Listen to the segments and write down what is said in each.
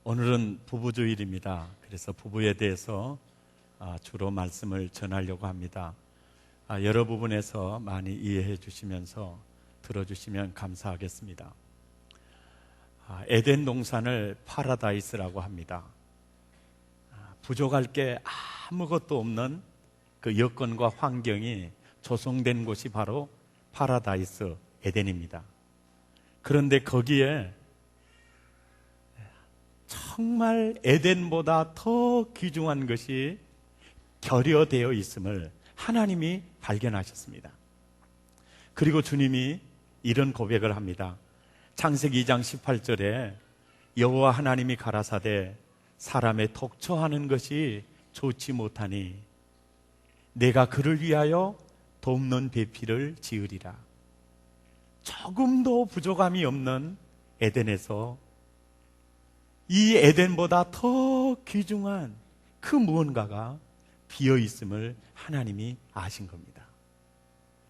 오늘은 부부주일입니다. 그래서 부부에 대해서 주로 말씀을 전하려고 합니다. 여러 부분에서 많이 이해해 주시면서 들어주시면 감사하겠습니다. 에덴 동산을 파라다이스라고 합니다. 부족할 게 아무것도 없는 그 여건과 환경이 조성된 곳이 바로 파라다이스 에덴입니다. 그런데 거기에 정말 에덴보다 더 귀중한 것이 결여되어 있음을 하나님이 발견하셨습니다. 그리고 주님이 이런 고백을 합니다. 창세기 2장 18절에 여호와 하나님이 가라사대 사람의 독처하는 것이 좋지 못하니 내가 그를 위하여 돕는 배필을 지으리라. 조금도 부족함이 없는 에덴에서 이 에덴보다 더 귀중한 그 무언가가 비어 있음을 하나님이 아신 겁니다.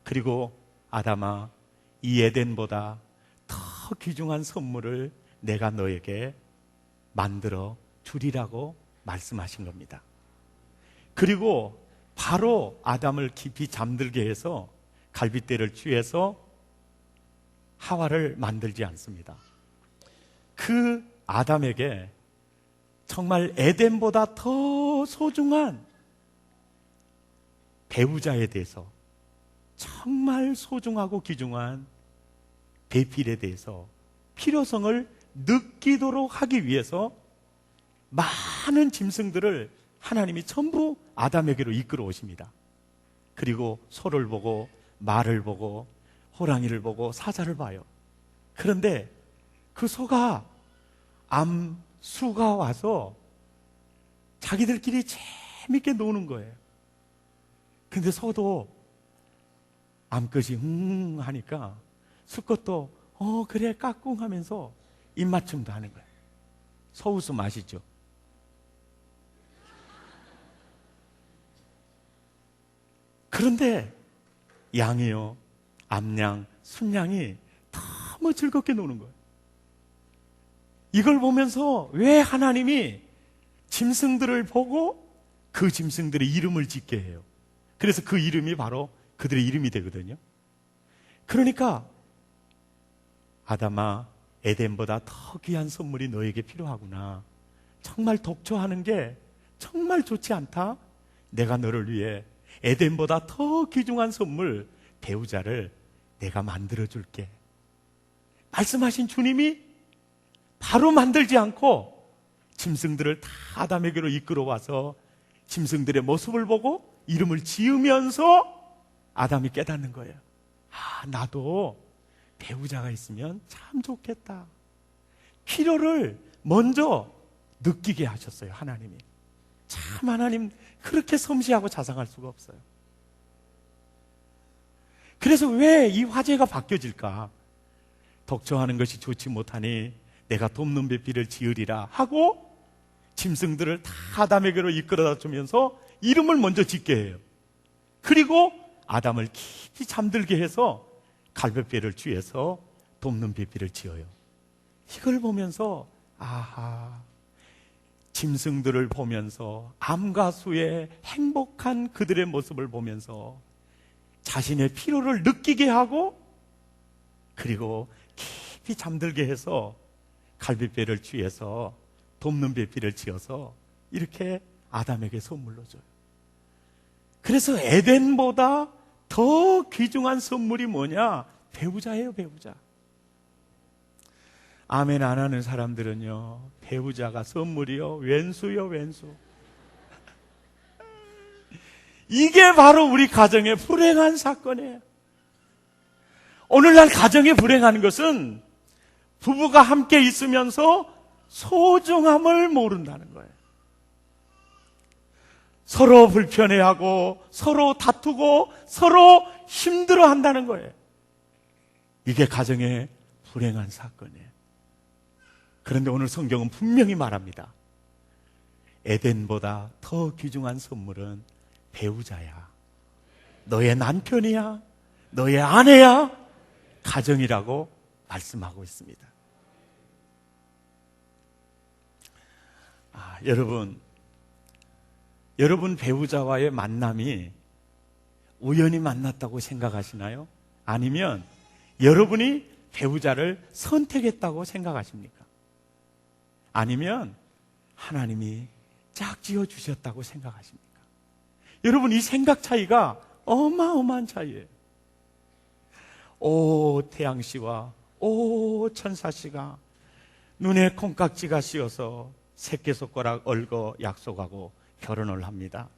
그리고 아담아, 이 에덴보다 더 귀중한 선물을 내가 너에게 만들어 주리라고 말씀하신 겁니다. 그리고 바로 아담을 깊이 잠들게 해서 갈빗대를 취해서 하와를 만들지 않습니다. 그 아담에게 정말 에덴보다 더 소중한 배우자에 대해서, 정말 소중하고 귀중한 배필에 대해서 필요성을 느끼도록 하기 위해서 많은 짐승들을 하나님이 전부 아담에게로 이끌어 오십니다. 그리고 소를 보고 말을 보고 호랑이를 보고 사자를 봐요. 그런데 그 소가 암수가 와서 자기들끼리 재밌게 노는 거예요. 근데 소도 암컷이 하니까 수컷도 그래 까꿍 하면서 입맞춤도 하는 거예요. 소웃음 아시죠? 그런데 양이요, 암양, 순양이 너무 즐겁게 노는 거예요. 이걸 보면서 왜 하나님이 짐승들을 보고 그 짐승들의 이름을 짓게 해요? 그래서 그 이름이 바로 그들의 이름이 되거든요. 그러니까 아담아, 에덴보다 더 귀한 선물이 너에게 필요하구나. 정말 독초하는 게 정말 좋지 않다. 내가 너를 위해 에덴보다 더 귀중한 선물, 배우자를 내가 만들어줄게. 말씀하신 주님이 바로 만들지 않고 짐승들을 다 아담에게로 이끌어와서 짐승들의 모습을 보고 이름을 지으면서 아담이 깨닫는 거예요. 나도 배우자가 있으면 참 좋겠다. 필요를 먼저 느끼게 하셨어요, 하나님이. 참 하나님 그렇게 섬시하고 자상할 수가 없어요. 그래서 왜 이 화제가 바뀌어질까? 독초하는 것이 좋지 못하니 내가 돕는 배필을 지으리라 하고 짐승들을 다 아담에게로 이끌어다 주면서 이름을 먼저 짓게 해요. 그리고 아담을 깊이 잠들게 해서 갈빗배를 취해서 돕는 배필을 지어요. 이걸 보면서 짐승들을 보면서 암과 수의 행복한 그들의 모습을 보면서 자신의 필요를 느끼게 하고 그리고 깊이 잠들게 해서 갈빗배를 취해서 돕는 배필을 지어서 이렇게 아담에게 선물로 줘요. 그래서 에덴보다 더 귀중한 선물이 뭐냐? 배우자예요, 배우자. 아멘 안 하는 사람들은요, 배우자가 선물이요, 왼수요, 왼수. 이게 바로 우리 가정의 불행한 사건이에요. 오늘날 가정이 불행한 것은 부부가 함께 있으면서 소중함을 모른다는 거예요. 서로 불편해하고 서로 다투고 서로 힘들어한다는 거예요. 이게 가정의 불행한 사건이에요. 그런데 오늘 성경은 분명히 말합니다. 에덴보다 더 귀중한 선물은 배우자야. 너의 남편이야. 너의 아내야. 가정이라고 말씀하고 있습니다. 여러분 배우자와의 만남이 우연히 만났다고 생각하시나요? 아니면 여러분이 배우자를 선택했다고 생각하십니까? 아니면 하나님이 짝지어 주셨다고 생각하십니까? 여러분, 이 생각 차이가 어마어마한 차이예요. 오 태양씨와 오 천사씨가 눈에 콩깍지가 씌어서 새끼손가락 얽어 약속하고 결혼을 합니다.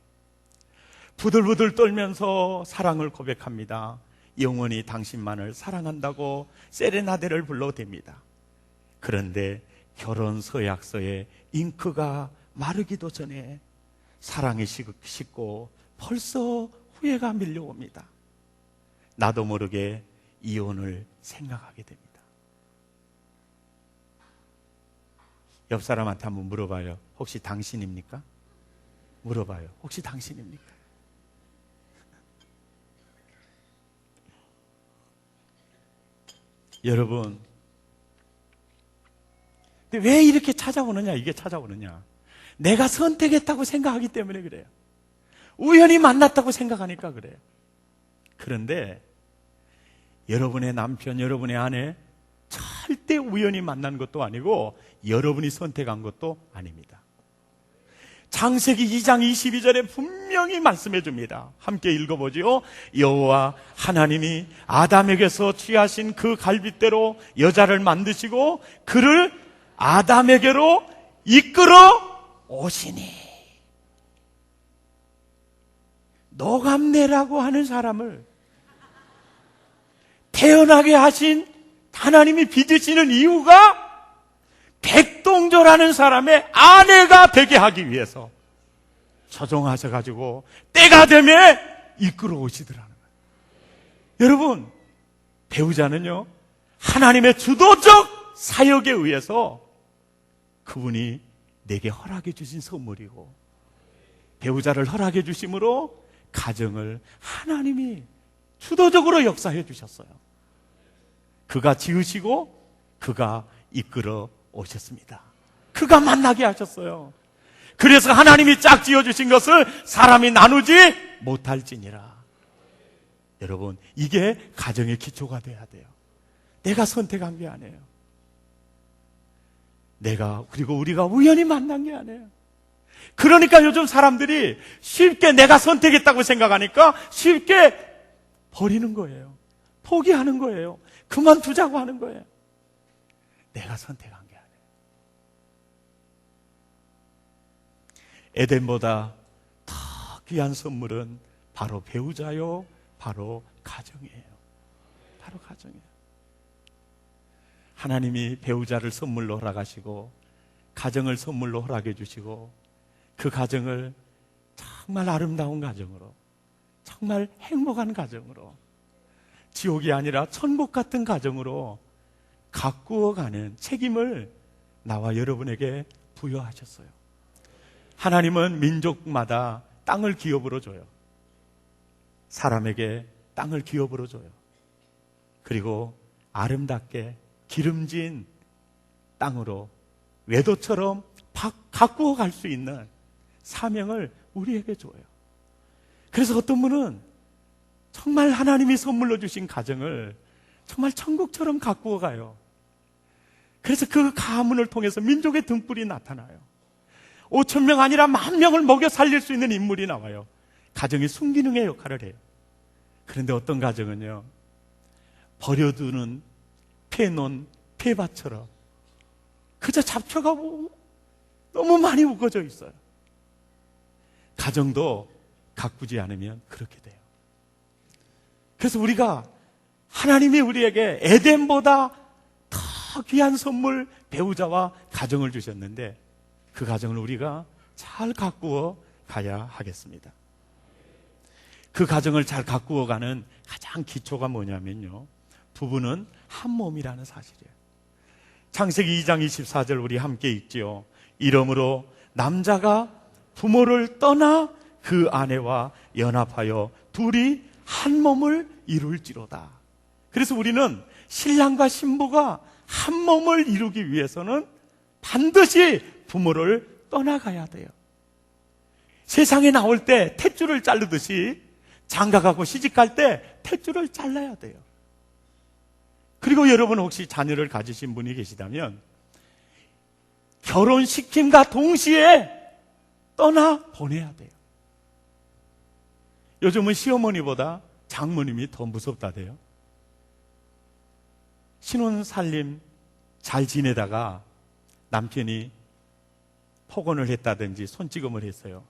부들부들 떨면서 사랑을 고백합니다. 영원히 당신만을 사랑한다고 세레나데를 불러댑니다. 그런데 결혼 서약서에 잉크가 마르기도 전에 사랑이 식고 벌써 후회가 밀려옵니다. 나도 모르게 이혼을 생각하게 됩니다. 옆 사람한테 한번 물어봐요. 혹시 당신입니까? 물어봐요. 혹시 당신입니까? 여러분, 근데 왜 이렇게 찾아오느냐? 이게 찾아오느냐? 내가 선택했다고 생각하기 때문에 그래요. 우연히 만났다고 생각하니까 그래요. 그런데 여러분의 남편, 여러분의 아내 절대 우연히 만난 것도 아니고 여러분이 선택한 것도 아닙니다. 창세기 2장 22절에 분명히 말씀해 줍니다. 함께 읽어보지요. 여호와 하나님이 아담에게서 취하신 그 갈빗대로 여자를 만드시고 그를 아담에게로 이끌어 오시니. 노감내라고 하는 사람을 태어나게 하신 하나님이 빚으시는 이유가 백동조라는 사람의 아내가 되게 하기 위해서 조종하셔가지고 때가 되면 이끌어 오시더라는 거예요. 여러분, 배우자는요 하나님의 주도적 사역에 의해서 그분이 내게 허락해 주신 선물이고, 배우자를 허락해 주심으로 가정을 하나님이 주도적으로 역사해 주셨어요. 그가 지으시고 그가 이끌어 오셨습니다. 그가 만나게 하셨어요. 그래서 하나님이 짝 지어주신 것을 사람이 나누지 못할지니라. 여러분, 이게 가정의 기초가 돼야 돼요. 내가 선택한 게 아니에요. 그리고 우리가 우연히 만난 게 아니에요. 그러니까 요즘 사람들이 쉽게 내가 선택했다고 생각하니까 쉽게 버리는 거예요. 포기하는 거예요. 그만두자고 하는 거예요. 내가 선택한 게 아니에요. 에덴보다 더 귀한 선물은 바로 배우자요, 바로 가정이에요. 바로 가정이에요. 하나님이 배우자를 선물로 허락하시고 가정을 선물로 허락해 주시고 그 가정을 정말 아름다운 가정으로, 정말 행복한 가정으로, 지옥이 아니라 천국 같은 가정으로 가꾸어가는 책임을 나와 여러분에게 부여하셨어요. 하나님은 민족마다 땅을 기업으로 줘요. 사람에게 땅을 기업으로 줘요. 그리고 아름답게 기름진 땅으로 외도처럼 가꾸어 갈 수 있는 사명을 우리에게 줘요. 그래서 어떤 분은 정말 하나님이 선물로 주신 가정을 정말 천국처럼 가꾸어 가요. 그래서 그 가문을 통해서 민족의 등불이 나타나요. 5,000명 아니라 10,000명을 먹여 살릴 수 있는 인물이 나와요. 가정이 순기능의 역할을 해요. 그런데 어떤 가정은요, 버려두는 폐논, 폐밭처럼 그저 잡초가 너무 많이 우거져 있어요. 가정도 가꾸지 않으면 그렇게 돼요. 그래서 우리가 하나님이 우리에게 에덴보다 더 귀한 선물, 배우자와 가정을 주셨는데 그 가정을 우리가 잘 가꾸어 가야 하겠습니다. 그 가정을 잘 가꾸어 가는 가장 기초가 뭐냐면요, 부부는 한 몸이라는 사실이에요. 창세기 2장 24절 우리 함께 읽지요. 이러므로 남자가 부모를 떠나 그 아내와 연합하여 둘이 한 몸을 이룰지로다. 그래서 우리는 신랑과 신부가 한 몸을 이루기 위해서는 반드시 부모를 떠나가야 돼요. 세상에 나올 때 탯줄을 자르듯이 장가가고 시집갈 때 탯줄을 잘라야 돼요. 그리고 여러분 혹시 자녀를 가지신 분이 계시다면 결혼시킴과 동시에 떠나보내야 돼요. 요즘은 시어머니보다 장모님이 더 무섭다대요. 신혼살림 잘 지내다가 남편이 폭언을 했다든지 손찌검을 했어요.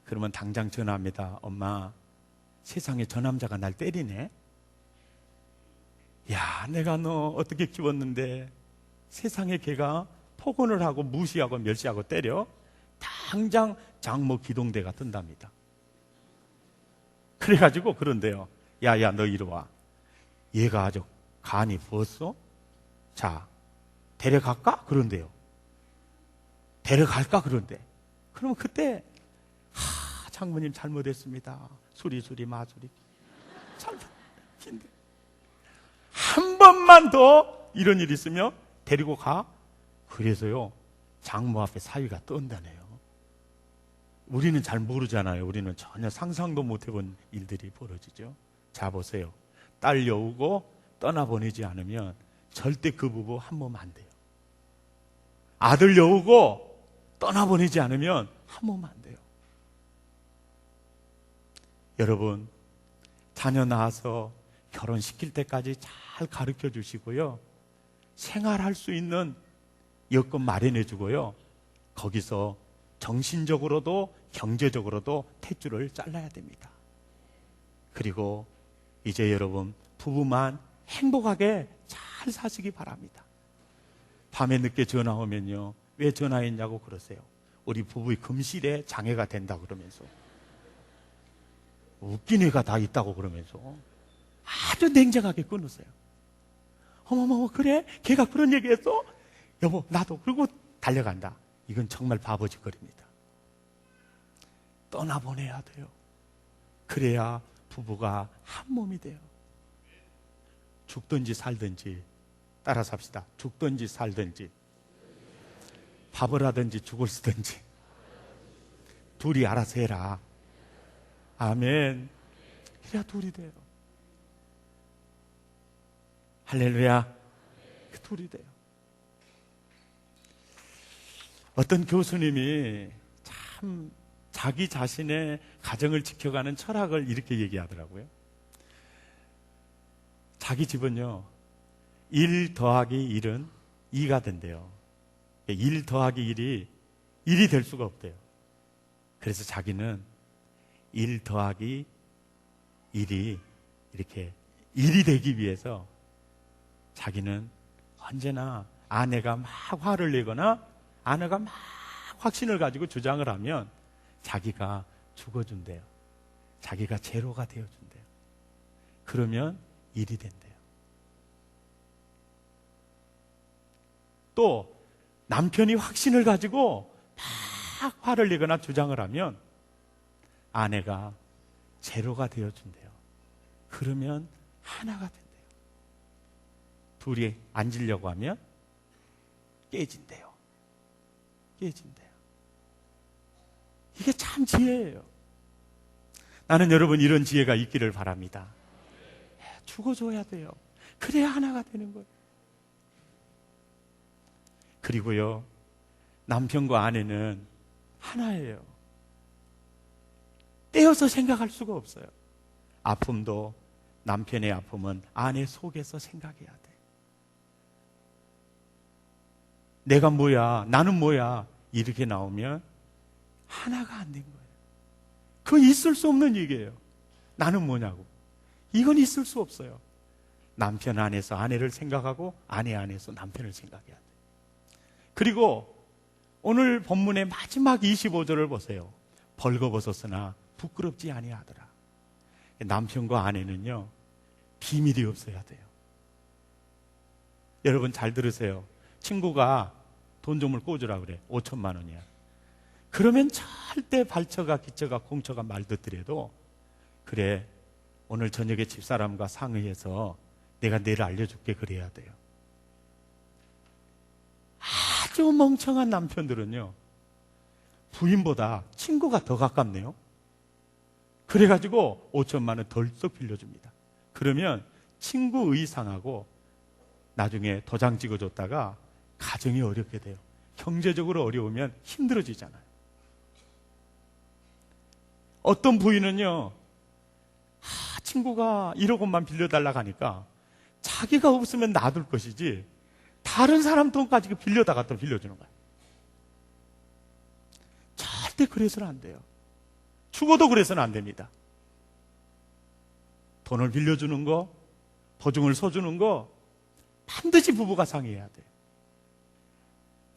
그러면 당장 전화합니다. 엄마, 세상에 저 남자가 날 때리네. 야, 내가 너 어떻게 키웠는데 세상에 걔가 폭언을 하고 무시하고 멸시하고 때려? 당장 장모 기동대가 뜬답니다. 그래가지고 그런데요. 야야, 너 이리 와. 얘가 아주 간이 부었어? 자, 데려갈까? 그런데요. 데려갈까? 그런데. 그러면 그때 장모님 잘못했습니다. 수리수리 마수리. 잘못했는데. 한 번만 더 이런 일이 있으면 데리고 가. 그래서요, 장모 앞에 사위가 떤다네요. 우리는 잘 모르잖아요. 우리는 전혀 상상도 못 해본 일들이 벌어지죠. 자, 보세요. 딸 여우고 떠나보내지 않으면 절대 그 부부 한 몸 안 돼요. 아들 여우고 떠나보내지 않으면 한 몸 안 돼요. 여러분, 자녀 낳아서 결혼시킬 때까지 잘 가르쳐 주시고요. 생활할 수 있는 여건 마련해 주고요. 거기서 정신적으로도 경제적으로도 탯줄을 잘라야 됩니다. 그리고 이제 여러분, 부부만 행복하게 잘 사시기 바랍니다. 밤에 늦게 전화 오면요, 왜 전화했냐고 그러세요. 우리 부부의 금실에 장애가 된다 그러면서, 웃긴 애가 다 있다고 그러면서 아주 냉정하게 끊으세요. 어머머, 그래? 걔가 그런 얘기했어? 여보, 나도. 그리고 달려간다. 이건 정말 바보짓거리입니다. 떠나보내야 돼요. 그래야 부부가 한 몸이 돼요. 죽든지 살든지 따라 삽시다. 죽든지 살든지, 밥을 하든지 죽을 쓰든지 둘이 알아서 해라. 아멘. 그래야 둘이 돼요. 할렐루야. 그 둘이 돼요. 어떤 교수님이 참 자기 자신의 가정을 지켜가는 철학을 이렇게 얘기하더라고요. 자기 집은요, 1 더하기 1은 2가 된대요. 1 더하기 1이 될 수가 없대요. 그래서 자기는 1 더하기 1이 이렇게 1이 되기 위해서 자기는 언제나 아내가 막 화를 내거나 아내가 막 확신을 가지고 주장을 하면 자기가 죽어준대요. 자기가 제로가 되어준대요. 그러면 1이 된대요. 또 남편이 확신을 가지고 막 화를 내거나 주장을 하면 아내가 제로가 되어준대요. 그러면 하나가 된대요. 둘이 앉으려고 하면 깨진대요. 깨진대요. 이게 참 지혜예요. 나는 여러분 이런 지혜가 있기를 바랍니다. 죽어줘야 돼요. 그래야 하나가 되는 거예요. 그리고요, 남편과 아내는 하나예요. 떼어서 생각할 수가 없어요. 아픔도 남편의 아픔은 아내 속에서 생각해야 돼. 내가 뭐야, 나는 뭐야, 이렇게 나오면 하나가 안 된 거예요. 그건 있을 수 없는 얘기예요. 나는 뭐냐고. 이건 있을 수 없어요. 남편 안에서 아내를 생각하고 아내 안에서 남편을 생각해야 돼. 그리고 오늘 본문의 마지막 25절을 보세요. 벌거벗었으나 부끄럽지 아니하더라. 남편과 아내는요, 비밀이 없어야 돼요. 여러분 잘 들으세요. 친구가 돈 좀을 꿔주라 그래. 5천만 원이야. 그러면 절대 발처가 기처가 공처가 말 듣더라도, 그래, 오늘 저녁에 집사람과 상의해서 내가 내일 알려줄게, 그래야 돼요. 아주 멍청한 남편들은요, 부인보다 친구가 더 가깝네요. 그래가지고 5천만 원 덜썩 빌려줍니다. 그러면 친구 의상하고 나중에 도장 찍어줬다가 가정이 어렵게 돼요. 경제적으로 어려우면 힘들어지잖아요. 어떤 부인은요, 친구가 1억 원만 빌려달라고 하니까 자기가 없으면 놔둘 것이지 다른 사람 돈 가지고 빌려다가 또 빌려주는 거예요. 절대 그래서는 안 돼요. 죽어도 그래서는 안 됩니다. 돈을 빌려주는 거, 보증을 서주는 거 반드시 부부가 상의해야 돼요.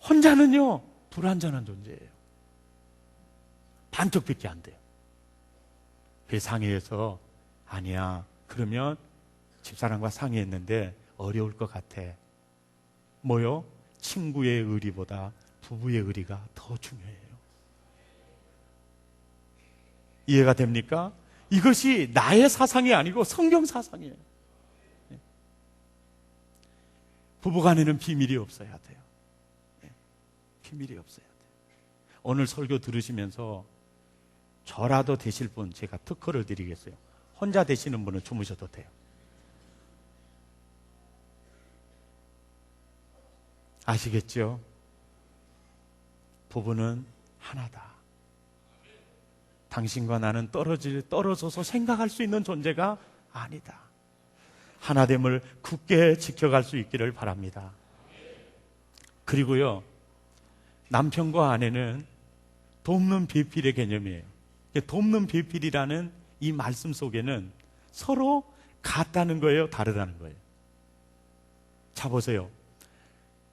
혼자는요, 불완전한 존재예요. 반쪽밖에 안 돼요. 그 상의해서 아니야, 그러면 집사람과 상의했는데 어려울 것 같아. 뭐요? 친구의 의리보다 부부의 의리가 더 중요해요. 이해가 됩니까? 이것이 나의 사상이 아니고 성경 사상이에요. 부부간에는 비밀이 없어야 돼요. 비밀이 없어야 돼요. 오늘 설교 들으시면서 저라도 되실 분 제가 특허를 드리겠어요. 혼자 되시는 분은 주무셔도 돼요. 아시겠죠? 부부는 하나다. 당신과 나는 떨어져서 생각할 수 있는 존재가 아니다. 하나됨을 굳게 지켜갈 수 있기를 바랍니다. 그리고요, 남편과 아내는 돕는 배필의 개념이에요. 돕는 배필이라는 이 말씀 속에는 서로 같다는 거예요, 다르다는 거예요. 자, 보세요.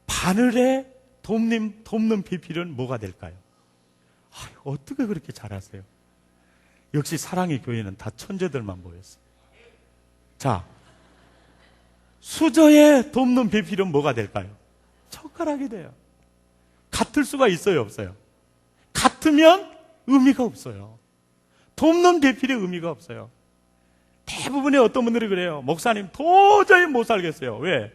바늘에 돕는 배필은 뭐가 될까요? 어떻게 그렇게 잘하세요? 역시 사랑의 교회는 다 천재들만 모였어요. 자, 수저에 돕는 배필은 뭐가 될까요? 젓가락이 돼요. 같을 수가 있어요, 없어요? 같으면 의미가 없어요. 돕는 배필의 의미가 없어요. 대부분의 어떤 분들이 그래요. 목사님 도저히 못 살겠어요. 왜?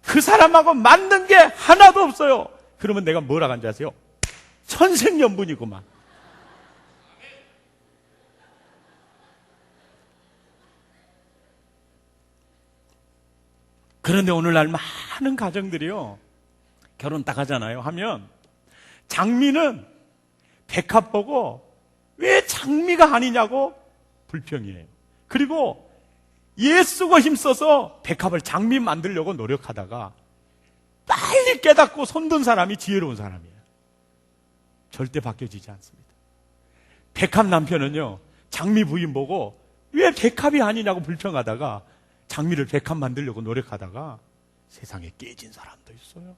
그 사람하고 맞는 게 하나도 없어요. 그러면 내가 뭐라고 하는지 아세요? 천생연분이구만. 그런데 오늘날 많은 가정들이요, 결혼 딱 하잖아요. 하면 장미는 백합 보고 왜 장미가 아니냐고 불평이에요. 그리고 애쓰고 힘써서 백합을 장미 만들려고 노력하다가 빨리 깨닫고 손든 사람이 지혜로운 사람이에요. 절대 바뀌어지지 않습니다. 백합 남편은요, 장미 부인 보고 왜 백합이 아니냐고 불평하다가 장미를 백합 만들려고 노력하다가 세상에 깨진 사람도 있어요.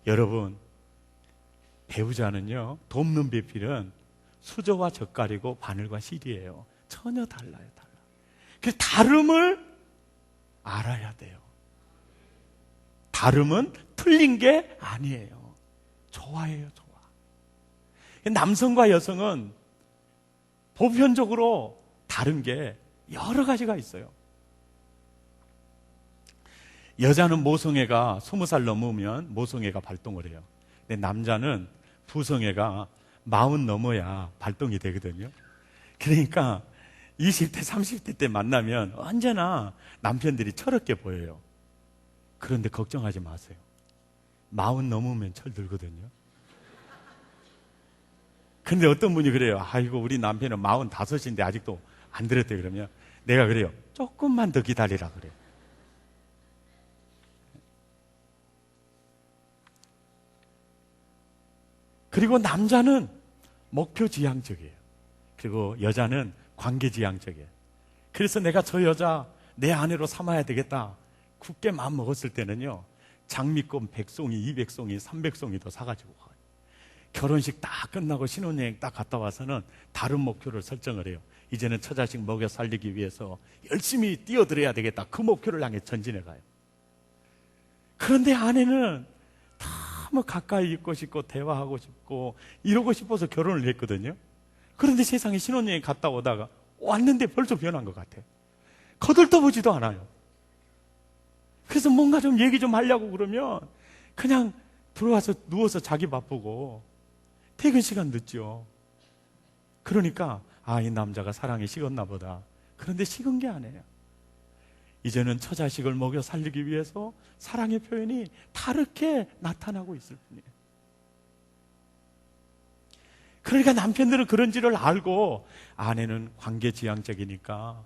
여러분, 배우자는요, 돕는 배필은 수저와 젓갈이고 바늘과 실이에요. 전혀 달라요. 그 다름을 알아야 돼요. 다름은 틀린 게 아니에요. 좋아해요, 좋아. 남성과 여성은 보편적으로 다른 게 여러 가지가 있어요. 여자는 모성애가 20살 넘으면 모성애가 발동을 해요. 근데 남자는 부성애가 40 넘어야 발동이 되거든요. 그러니까 20대, 30대 때 만나면 언제나 남편들이 철없게 보여요. 그런데 걱정하지 마세요. 40 넘으면 철들거든요. 근데 어떤 분이 그래요. 아이고, 우리 남편은 45인데 아직도 안 들었대. 그러면 내가 그래요. 조금만 더 기다리라 그래요. 그리고 남자는 목표지향적이에요. 그리고 여자는 관계지향적이에요. 그래서 내가 저 여자 내 아내로 삼아야 되겠다 굳게 마음 먹었을 때는요, 장미꽃 100송이, 200송이, 300송이 더 사가지고 가요. 결혼식 딱 끝나고 신혼여행 딱 갔다 와서는 다른 목표를 설정을 해요. 이제는 처자식 먹여 살리기 위해서 열심히 뛰어들어야 되겠다. 그 목표를 향해 전진해 가요. 그런데 아내는 너무 가까이 있고 싶고 대화하고 싶고 이러고 싶어서 결혼을 했거든요. 그런데 세상에 신혼여행 갔다 오다가 왔는데 벌써 변한 것 같아요. 거들떠보지도 않아요. 그래서 뭔가 좀 얘기 좀 하려고 그러면 그냥 들어와서 누워서 자기 바쁘고 퇴근 시간 늦죠. 그러니까 이 남자가 사랑에 식었나 보다. 그런데 식은 게 아니에요. 이제는 처자식을 먹여 살리기 위해서 사랑의 표현이 다르게 나타나고 있을 뿐이에요. 그러니까 남편들은 그런지를 알고 아내는 관계지향적이니까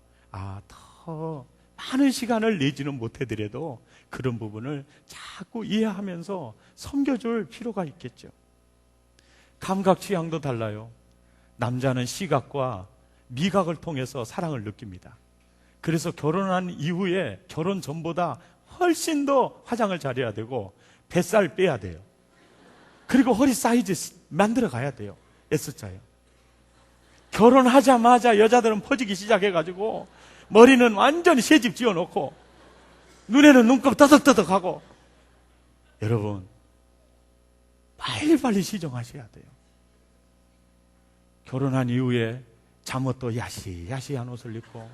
더 많은 시간을 내지는 못해더라도 그런 부분을 자꾸 이해하면서 섬겨줄 필요가 있겠죠. 감각 취향도 달라요. 남자는 시각과 미각을 통해서 사랑을 느낍니다. 그래서 결혼한 이후에 결혼 전보다 훨씬 더 화장을 잘해야 되고 뱃살 빼야 돼요. 그리고 허리 사이즈 만들어 가야 돼요. S자요. 결혼하자마자 여자들은 퍼지기 시작해가지고 머리는 완전히 새집 지어놓고 눈에는 눈곱 떠덕떠덕하고, 여러분 빨리빨리 시정하셔야 돼요. 결혼한 이후에 잠옷도 야시야시한 옷을 입고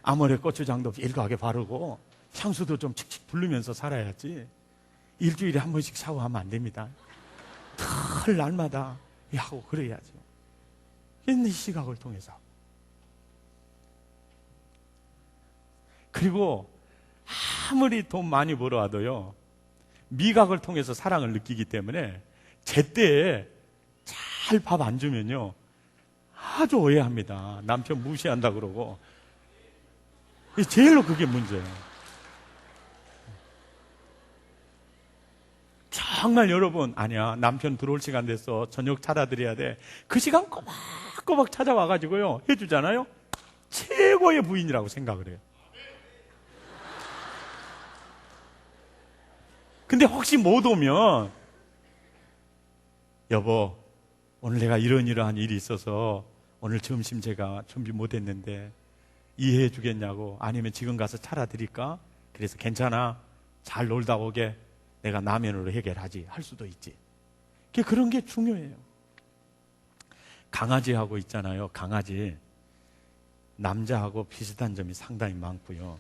아모레 고추장도 일가하게 바르고 향수도 좀 칙칙 부르면서 살아야지. 일주일에 한 번씩 샤워하면 안 됩니다. 털 날마다 하고 그래야죠. 이 시각을 통해서. 그리고 아무리 돈 많이 벌어와도요, 미각을 통해서 사랑을 느끼기 때문에 제때에 잘 밥 안 주면요 아주 오해합니다. 남편 무시한다 그러고. 제일로 그게 문제예요. 정말 여러분, 아니야, 남편 들어올 시간 됐어, 저녁 차려 드려야 돼, 그 시간 꼬박꼬박 찾아와가지고요 해주잖아요. 최고의 부인이라고 생각을 해요. 근데 혹시 못 오면, 여보, 오늘 내가 이러한 일이 있어서 오늘 점심 제가 준비 못했는데 이해해 주겠냐고, 아니면 지금 가서 차려 드릴까? 그래서 괜찮아, 잘 놀다 오게, 내가 라면으로 해결하지 할 수도 있지. 그런 게 중요해요. 강아지하고 있잖아요. 강아지, 남자하고 비슷한 점이 상당히 많고요.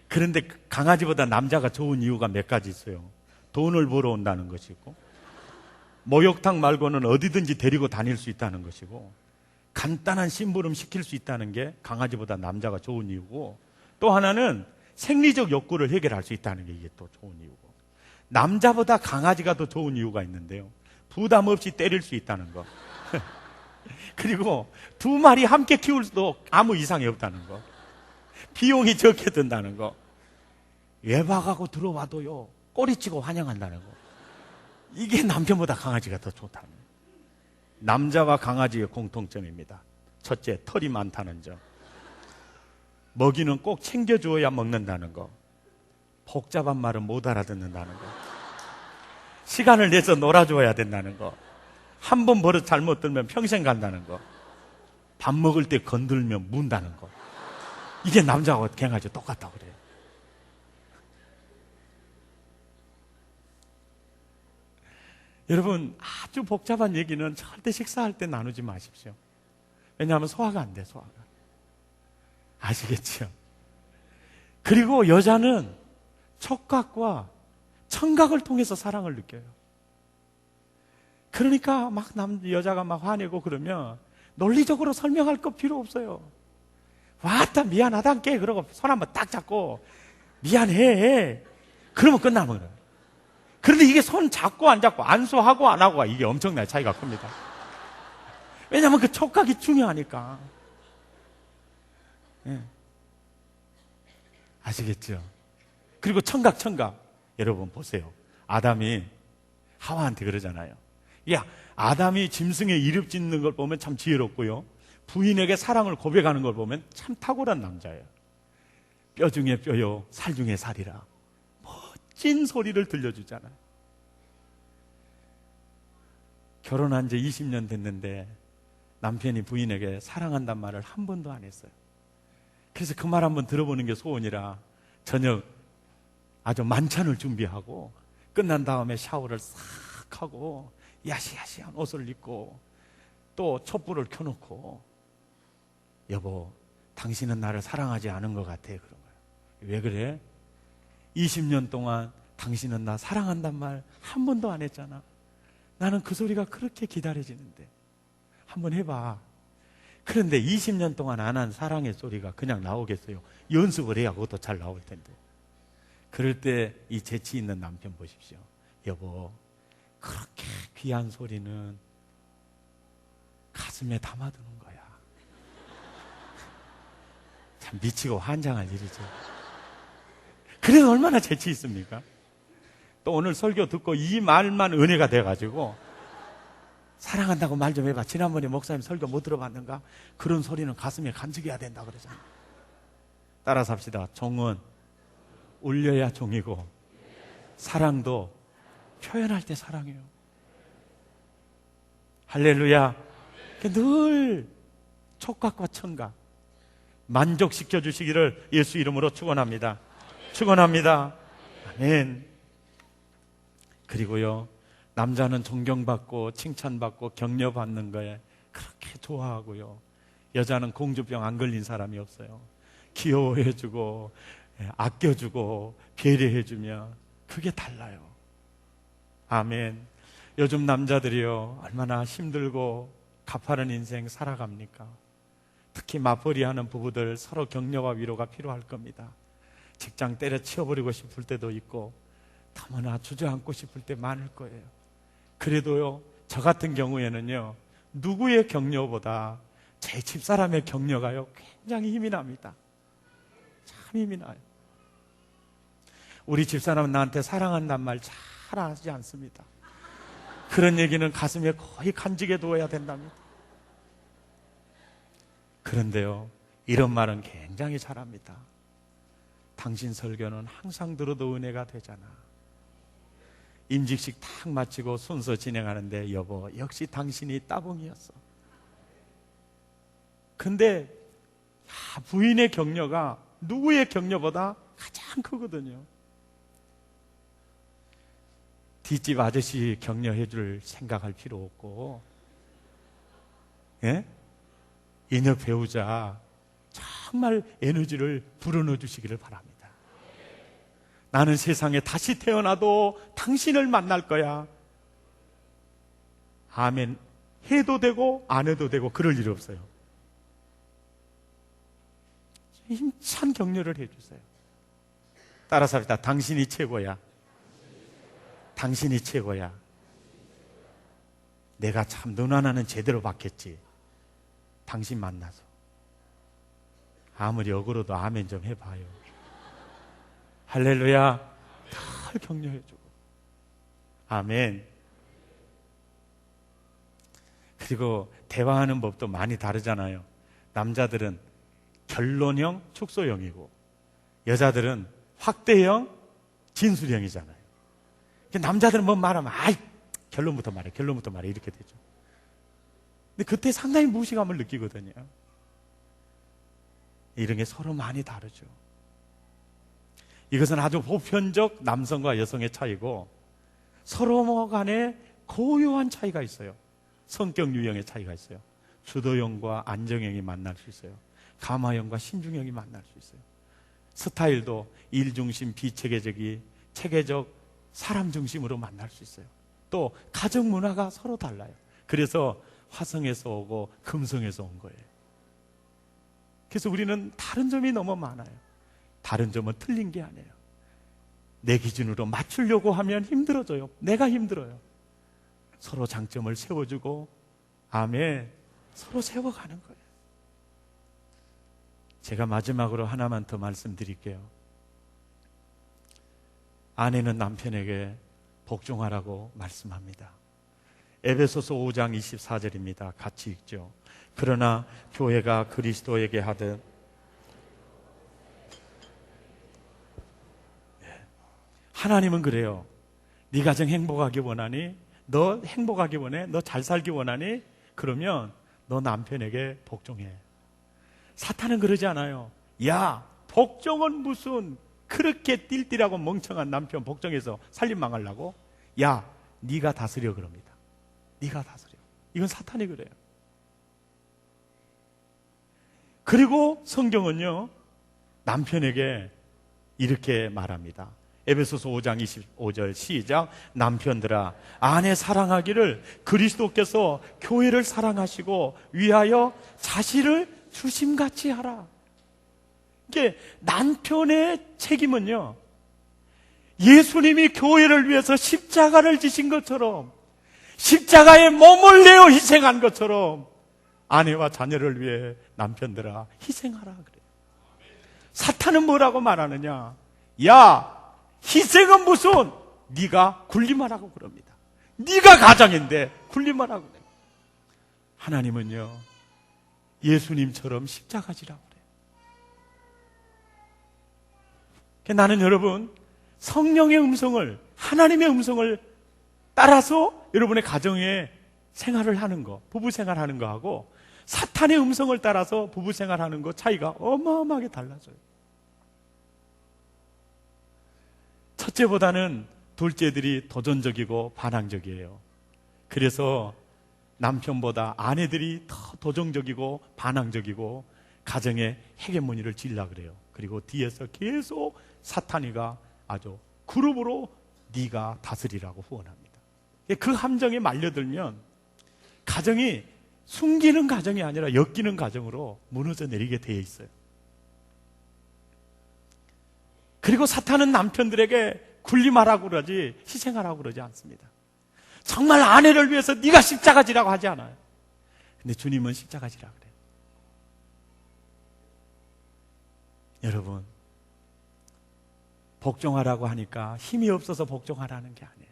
그런데 강아지보다 남자가 좋은 이유가 몇 가지 있어요. 돈을 벌어 온다는 것이고, 목욕탕 말고는 어디든지 데리고 다닐 수 있다는 것이고, 간단한 심부름 시킬 수 있다는 게 강아지보다 남자가 좋은 이유고, 또 하나는 생리적 욕구를 해결할 수 있다는 게 이게 또 좋은 이유고, 남자보다 강아지가 더 좋은 이유가 있는데요, 부담 없이 때릴 수 있다는 거. 그리고 두 마리 함께 키울 수도 아무 이상이 없다는 거. 비용이 적게 든다는 거. 외박하고 들어와도요 꼬리치고 환영한다는 거. 이게 남편보다 강아지가 더 좋다는 거예요. 남자와 강아지의 공통점입니다. 첫째, 털이 많다는 점. 먹이는 꼭 챙겨주어야 먹는다는 거. 복잡한 말은 못 알아듣는다는 거. 시간을 내서 놀아줘야 된다는 거. 한 번 버릇 잘못 들면 평생 간다는 거. 밥 먹을 때 건들면 문다는 거. 이게 남자하고 강아지 똑같다고 그래요. 여러분, 아주 복잡한 얘기는 절대 식사할 때 나누지 마십시오. 왜냐하면 소화가 안 돼, 소화가. 아시겠죠? 그리고 여자는 촉각과 청각을 통해서 사랑을 느껴요. 그러니까 막 여자가 막 화내고 그러면 논리적으로 설명할 거 필요 없어요. 왔다 미안하단께 그러고 손 한번 딱 잡고 미안해 그러면 끝나는 거예요. 그런데 이게 손 잡고 안 잡고 안수하고 안 하고가 이게 엄청나게 차이가 큽니다. 왜냐하면 그 촉각이 중요하니까. 예. 아시겠죠? 그리고 청각. 여러분 보세요. 아담이 하와한테 그러잖아요. 야, 아담이 짐승에 이릅 짓는 걸 보면 참 지혜롭고요, 부인에게 사랑을 고백하는 걸 보면 참 탁월한 남자예요. 뼈 중에 뼈요, 살 중에 살이라. 멋진 소리를 들려주잖아요. 결혼한 지 20년 됐는데 남편이 부인에게 사랑한단 말을 한 번도 안 했어요. 그래서 그 말 한번 들어보는 게 소원이라 저녁 아주 만찬을 준비하고 끝난 다음에 샤워를 싹 하고 야시야시한 옷을 입고 또 촛불을 켜놓고, 여보, 당신은 나를 사랑하지 않은 것 같아. 그런 거예요. 왜 그래? 20년 동안 당신은 나 사랑한단 말 한 번도 안 했잖아. 나는 그 소리가 그렇게 기다려지는데 한번 해봐. 그런데 20년 동안 안 한 사랑의 소리가 그냥 나오겠어요? 연습을 해야 그것도 잘 나올 텐데. 그럴 때 이 재치 있는 남편 보십시오. 여보, 그렇게 귀한 소리는 가슴에 담아두는 거야. 참 미치고 환장할 일이죠. 그래서 얼마나 재치 있습니까? 또 오늘 설교 듣고 이 말만 은혜가 돼가지고 사랑한다고 말 좀 해봐. 지난번에 목사님 설교 못 들어봤는가? 그런 소리는 가슴에 간직해야 된다 그러잖아. 따라서 합시다. 종은 울려야 종이고 사랑도 표현할 때 사랑해요. 할렐루야. 늘 촉각과 청각 만족시켜 주시기를 예수 이름으로 축원합니다. 축원합니다. 아멘. 그리고요, 남자는 존경받고 칭찬받고 격려받는 거에 그렇게 좋아하고요, 여자는 공주병 안 걸린 사람이 없어요. 귀여워해주고 아껴주고 배려해주면 그게 달라요. 아멘. 요즘 남자들이요, 얼마나 힘들고 가파른 인생 살아갑니까? 특히 맞벌이하는 부부들 서로 격려와 위로가 필요할 겁니다. 직장 때려치워버리고 싶을 때도 있고 너무나 주저앉고 싶을 때 많을 거예요. 그래도요, 저 같은 경우에는요, 누구의 격려보다 제 집사람의 격려가요 굉장히 힘이 납니다. 참 힘이 나요. 우리 집사람은 나한테 사랑한다는 말 잘 하지 않습니다. 그런 얘기는 가슴에 거의 간직해 두어야 된답니다. 그런데요, 이런 말은 굉장히 잘합니다. 당신 설교는 항상 들어도 은혜가 되잖아. 임직식 탁 마치고 순서 진행하는데 여보, 역시 당신이 따봉이었어. 근데 부인의 격려가 누구의 격려보다 가장 크거든요. 뒷집 아저씨 격려해 줄 생각할 필요 없고, 예? 인여 배우자 정말 에너지를 불어넣어 주시기를 바랍니다. 나는 세상에 다시 태어나도 당신을 만날 거야. 아멘. 해도 되고 안 해도 되고 그럴 일 없어요. 힘찬 격려를 해주세요. 따라서 합시다. 당신이 최고야. 당신이 최고야. 내가 참 눈 하나는 제대로 봤겠지. 당신 만나서. 아무리 억울해도 아멘 좀 해봐요. 할렐루야. 다 격려해주고. 아멘. 그리고 대화하는 법도 많이 다르잖아요. 남자들은 결론형, 축소형이고 여자들은 확대형, 진술형이잖아요. 남자들은 뭐 말하면 아이 결론부터 말해 이렇게 되죠. 근데 그때 상당히 무시감을 느끼거든요. 이런 게 서로 많이 다르죠. 이것은 아주 보편적 남성과 여성의 차이고 서로 간에 고유한 차이가 있어요. 성격 유형의 차이가 있어요. 주도형과 안정형이 만날 수 있어요. 감화형과 신중형이 만날 수 있어요. 스타일도 일중심, 비체계적이 체계적, 사람 중심으로 만날 수 있어요. 또 가정 문화가 서로 달라요. 그래서 화성에서 오고 금성에서 온 거예요. 그래서 우리는 다른 점이 너무 많아요. 다른 점은 틀린 게 아니에요. 내 기준으로 맞추려고 하면 힘들어져요. 내가 힘들어요. 서로 장점을 세워주고 아멘, 서로 세워가는 거예요. 제가 마지막으로 하나만 더 말씀드릴게요. 아내는 남편에게 복종하라고 말씀합니다. 에베소서 5장 24절입니다. 같이 읽죠. 그러나 교회가 그리스도에게 하듯 하나님은 그래요. 네 가정 행복하기 원하니? 너 행복하기 원해? 너 잘 살기 원하니? 그러면 너 남편에게 복종해. 사탄은 그러지 않아요. 야, 복종은 무슨 그렇게 띨띨하고 멍청한 남편 복종해서 살림 망하려고? 야, 네가 다스려 그럽니다. 네가 다스려. 이건 사탄이 그래요. 그리고 성경은요, 남편에게 이렇게 말합니다. 에베소서 5장 25절 시작. 남편들아 아내 사랑하기를 그리스도께서 교회를 사랑하시고 위하여 자신을 주심같이 하라. 이게 남편의 책임은요, 예수님이 교회를 위해서 십자가를 지신 것처럼, 십자가에 몸을 내어 희생한 것처럼 아내와 자녀를 위해 남편들아 희생하라 그래요. 사탄은 뭐라고 말하느냐? 야, 희생은 무슨? 네가 군림하라고 그럽니다. 네가 가장인데 군림하라고 그래요. 하나님은요, 예수님처럼 십자가 지라고 그래요. 나는 여러분, 성령의 음성을, 하나님의 음성을 따라서 여러분의 가정에 생활을 하는 거, 부부 생활하는 거하고 사탄의 음성을 따라서 부부 생활하는 거 차이가 어마어마하게 달라져요. 첫째보다는 둘째들이 도전적이고 반항적이에요. 그래서 남편보다 아내들이 더 도전적이고 반항적이고 가정의 헤게모니를 지으려고 그래요. 그리고 뒤에서 계속 사탄이가 아주 그룹으로 네가 다스리라고 후원합니다. 그 함정에 말려들면 가정이 숨기는 가정이 아니라 엮이는 가정으로 무너져 내리게 되어 있어요. 그리고 사탄은 남편들에게 군림하라고 그러지 희생하라고 그러지 않습니다. 정말 아내를 위해서 네가 십자가 지라고 하지 않아요. 근데 주님은 십자가 지라고 그래요. 여러분, 복종하라고 하니까 힘이 없어서 복종하라는 게 아니에요.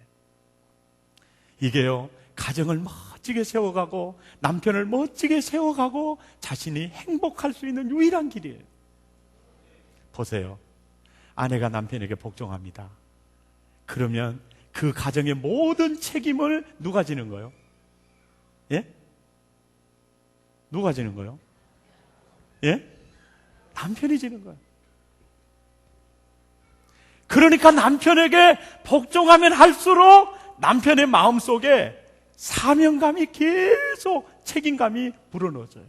이게요, 가정을 멋지게 세워가고 남편을 멋지게 세워가고 자신이 행복할 수 있는 유일한 길이에요. 보세요. 아내가 남편에게 복종합니다. 그러면 그 가정의 모든 책임을 누가 지는 거예요? 예? 누가 지는 거예요? 예? 남편이 지는 거예요. 그러니까 남편에게 복종하면 할수록 남편의 마음속에 사명감이 계속 책임감이 불어넣어져요.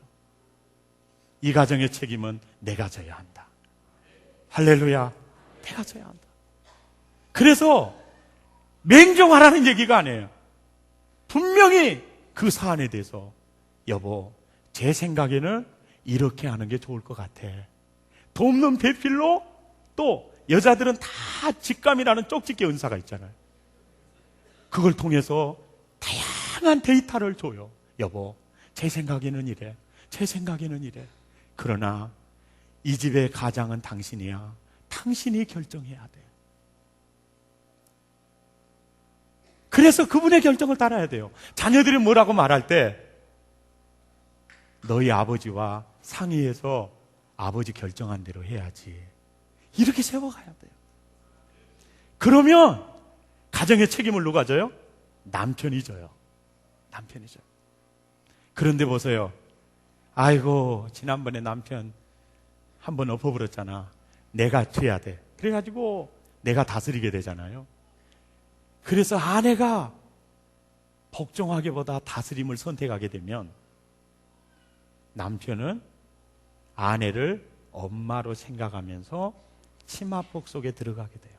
이 가정의 책임은 내가 져야 한다. 할렐루야. 내가 져야 한다. 그래서 맹종하라는 얘기가 아니에요. 분명히 그 사안에 대해서 여보, 제 생각에는 이렇게 하는 게 좋을 것 같아. 돕는 배필로 또 여자들은 다 직감이라는 쪽집게 은사가 있잖아요. 그걸 통해서 다양한 데이터를 줘요. 여보, 제 생각에는 이래. 제 생각에는 이래. 그러나 이 집의 가장은 당신이야. 당신이 결정해야 돼. 그래서 그분의 결정을 따라야 돼요. 자녀들이 뭐라고 말할 때 너희 아버지와 상의해서 아버지 결정한 대로 해야지. 이렇게 세워가야 돼요. 그러면 가정의 책임을 누가 져요? 남편이 져요. 남편이 져요. 그런데 보세요. 아이고, 지난번에 남편 한번 엎어버렸잖아. 내가 져야 돼. 그래가지고 내가 다스리게 되잖아요. 그래서 아내가 복종하기보다 다스림을 선택하게 되면 남편은 아내를 엄마로 생각하면서 치마폭 속에 들어가게 돼요.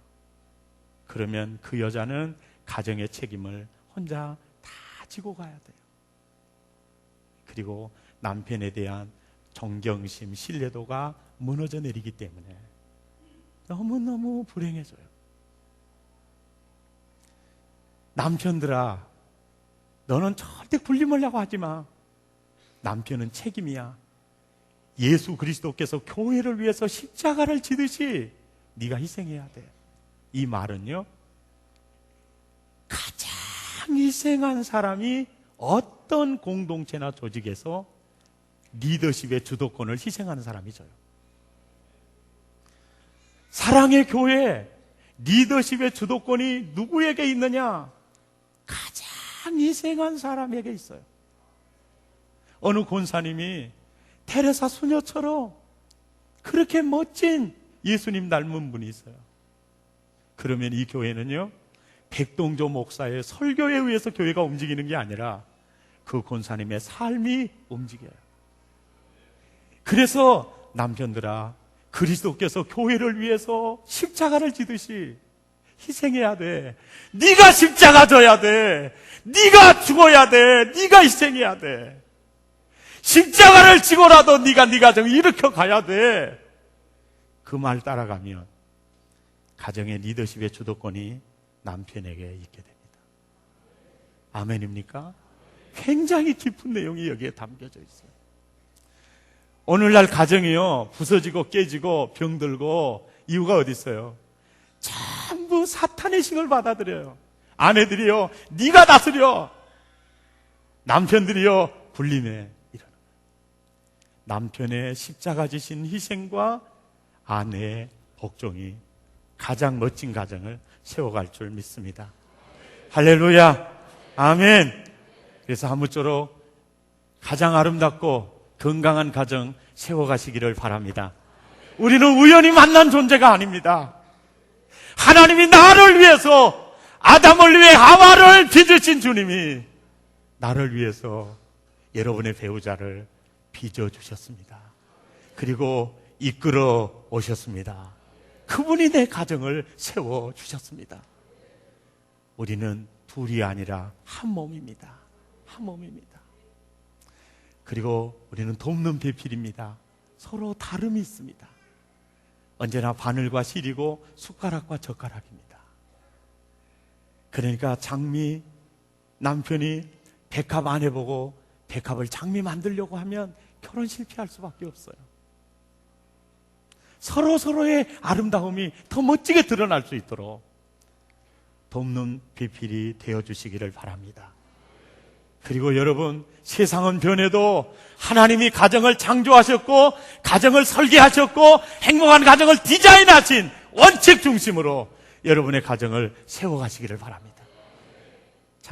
그러면 그 여자는 가정의 책임을 혼자 다 지고 가야 돼요. 그리고 남편에 대한 존경심, 신뢰도가 무너져 내리기 때문에 너무너무 불행해져요. 남편들아, 너는 절대 군림하려고 하지 마. 남편은 책임이야. 예수 그리스도께서 교회를 위해서 십자가를 지듯이 네가 희생해야 돼. 이 말은요, 가장 희생한 사람이 어떤 공동체나 조직에서 리더십의 주도권을 희생하는 사람이죠. 사랑의 교회 리더십의 주도권이 누구에게 있느냐? 가장 희생한 사람에게 있어요. 어느 권사님이 테레사 수녀처럼 그렇게 멋진 예수님 닮은 분이 있어요. 그러면 이 교회는요, 백동조 목사의 설교에 의해서 교회가 움직이는 게 아니라 그 권사님의 삶이 움직여요. 그래서 남편들아, 그리스도께서 교회를 위해서 십자가를 지듯이 희생해야 돼. 네가 십자가 져야 돼. 네가 죽어야 돼. 네가 희생해야 돼. 십자가를 지고라도 네가 네 가정을 일으켜 가야 돼. 그 말 따라가면 가정의 리더십의 주도권이 남편에게 있게 됩니다. 아멘입니까? 굉장히 깊은 내용이 여기에 담겨져 있어요. 오늘날 가정이요, 부서지고 깨지고 병들고 이유가 어디 있어요? 전부 사탄의 싱을 받아들여요. 아내들이요, 네가 다스려. 남편들이요, 불림에 일어나요. 남편의 십자가 지신 희생과 아내의 복종이 가장 멋진 가정을 세워갈 줄 믿습니다. 할렐루야, 아멘. 그래서 아무쪼록 가장 아름답고 건강한 가정 세워가시기를 바랍니다. 우리는 우연히 만난 존재가 아닙니다. 하나님이 나를 위해서, 아담을 위해 하와를 빚으신 주님이 나를 위해서 여러분의 배우자를 빚어주셨습니다. 그리고 이끌어 오셨습니다. 그분이 내 가정을 세워주셨습니다. 우리는 둘이 아니라 한 몸입니다. 한 몸입니다. 그리고 우리는 돕는 배필입니다. 서로 다름이 있습니다. 언제나 바늘과 실이고 숟가락과 젓가락입니다. 그러니까 장미 남편이 백합 안 해보고 백합을 장미 만들려고 하면 결혼 실패할 수밖에 없어요. 서로의 아름다움이 더 멋지게 드러날 수 있도록 돕는 배필이 되어주시기를 바랍니다. 그리고 여러분, 세상은 변해도 하나님이 가정을 창조하셨고 가정을 설계하셨고 행복한 가정을 디자인하신 원칙 중심으로 여러분의 가정을 세워가시기를 바랍니다.